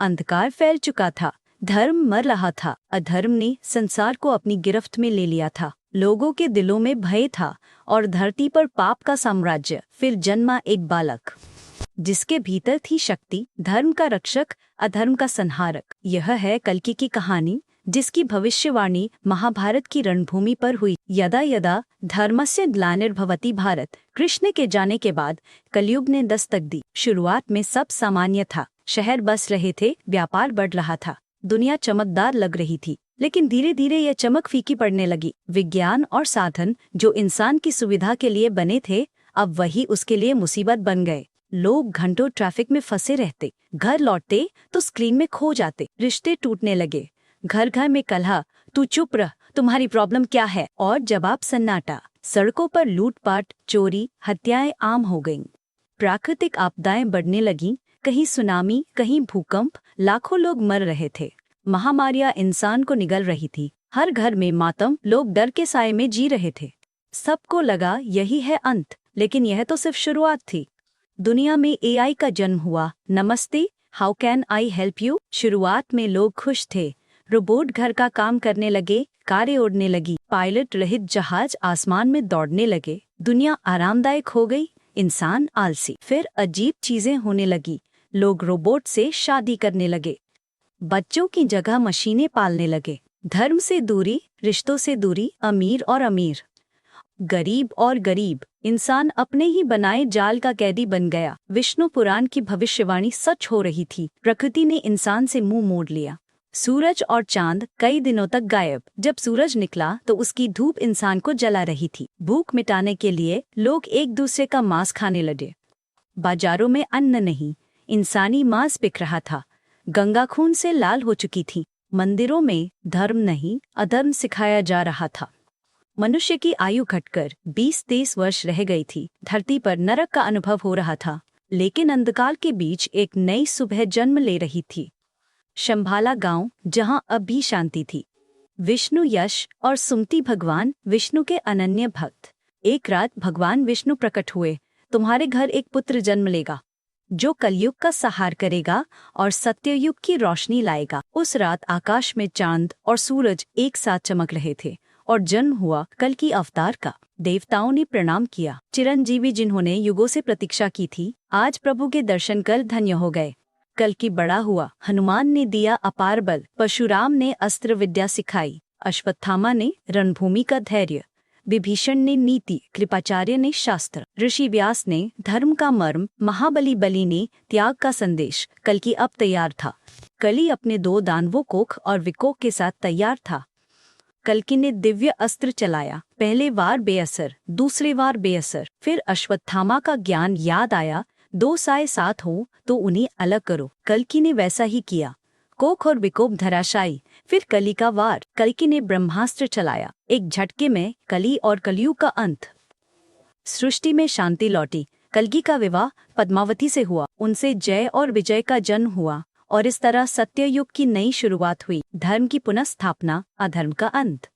अंधकार फैल चुका था, धर्म मर रहा था, अधर्म ने संसार को अपनी गिरफ्त में ले लिया था। लोगों के दिलों में भय था और धरती पर पाप का साम्राज्य। फिर जन्मा एक बालक जिसके भीतर थी शक्ति, धर्म का रक्षक, अधर्म का संहारक। यह है कल्कि की कहानी, जिसकी भविष्यवाणी महाभारत की रणभूमि पर हुई। यदा यदा धर्मस्य ग्लानिर्भवति भारत। कृष्ण के जाने के बाद कलयुग ने दस्तक दी। शुरुआत में सब सामान्य था, शहर बस रहे थे, व्यापार बढ़ रहा था, दुनिया चमकदार लग रही थी। लेकिन धीरे धीरे यह चमक फीकी पड़ने लगी। विज्ञान और साधन जो इंसान की सुविधा के लिए बने थे, अब वही उसके लिए मुसीबत बन गए। लोग घंटों ट्रैफिक में फंसे रहते, घर लौटते तो स्क्रीन में खो जाते, रिश्ते टूटने लगे, घर घर में कलह, तू चुप रह, तुम्हारी प्रॉब्लम क्या है, और जवाब सन्नाटा। सड़कों पर लूटपाट, चोरी, हत्याएं आम हो गईं। प्राकृतिक आपदाएं बढ़ने लगीं, कहीं सुनामी, कहीं भूकंप, लाखों लोग मर रहे थे। महामारियां इंसान को निगल रही थी, हर घर में मातम, लोग डर के साए में जी रहे थे। सबको लगा यही है अंत, लेकिन यह तो सिर्फ शुरुआत थी। दुनिया में एआई का जन्म हुआ। नमस्ते, how can I help you. शुरुआत में लोग खुश थे, रोबोट घर का काम करने लगे, कारें उड़ने लगी, पायलट रहित जहाज आसमान में दौड़ने लगे, दुनिया आरामदायक हो गई, इंसान आलसी। फिर अजीब चीजें होने लगी, लोग रोबोट से शादी करने लगे, बच्चों की जगह मशीनें पालने लगे। धर्म से दूरी, रिश्तों से दूरी, अमीर और अमीर, गरीब और गरीब, इंसान अपने ही बनाए जाल का कैदी बन गया। विष्णु पुराण की भविष्यवाणी सच हो रही थी। प्रकृति ने इंसान से मुंह मोड़ लिया। सूरज और चांद कई दिनों तक गायब। जब सूरज निकला तो उसकी धूप इंसान को जला रही थी। भूख मिटाने के लिए लोग एक दूसरे का मांस खाने लगे। बाजारों में अन्न नहीं, इंसानी मांस बिक रहा था। गंगा खून से लाल हो चुकी थी। मंदिरों में धर्म नहीं, अधर्म सिखाया जा रहा था। मनुष्य की आयु घटकर 20-23 वर्ष रह गई थी। धरती पर नरक का अनुभव हो रहा था। लेकिन अंधकार के बीच एक नई सुबह जन्म ले रही थी। शंभाला गांव, जहां अब भी शांति थी। विष्णु यश और सुमति भगवान विष्णु के अनन्य भक्त। एक रात भगवान विष्णु प्रकट हुए। तुम्हारे घर एक पुत्र जन्म लेगा, जो कलयुग का संहार करेगा और सत्ययुग की रोशनी लाएगा। उस रात आकाश में चांद और सूरज एक साथ चमक रहे थे और जन्म हुआ कल्कि अवतार का। देवताओं ने प्रणाम किया। चिरंजीवी जिन्होंने युगों से प्रतीक्षा की थी, आज प्रभु के दर्शन कर धन्य हो गए। कल्कि बड़ा हुआ। हनुमान ने दिया अपार बल, परशुराम ने अस्त्र विद्या सिखाई, अश्वत्थामा ने रणभूमि का धैर्य, विभीषण ने नीति, कृपाचार्य ने शास्त्र, ऋषि व्यास ने धर्म का मर्म, महाबली बलि ने त्याग का संदेश। कल्कि अब तैयार था। कली अपने 2 दानवों कोख और विकोक के साथ तैयार था। कल्कि ने दिव्य अस्त्र चलाया। पहले वार बेअसर, दूसरे वार बेअसर। फिर अश्वत्थामा का ज्ञान याद आया, 2 साए साथ हो तो उन्हें अलग करो। कल्कि ने वैसा ही किया। कोख और विकोप धराशायी। फिर कली का वार। कल्कि ने ब्रह्मास्त्र चलाया। एक झटके में कली और कलयुग का अंत। सृष्टि में शांति लौटी। कल्कि का विवाह पद्मावती से हुआ। उनसे जय और विजय का जन्म हुआ और इस तरह सत्ययुग की नई शुरुआत हुई। धर्म की पुनः स्थापना, अधर्म का अंत।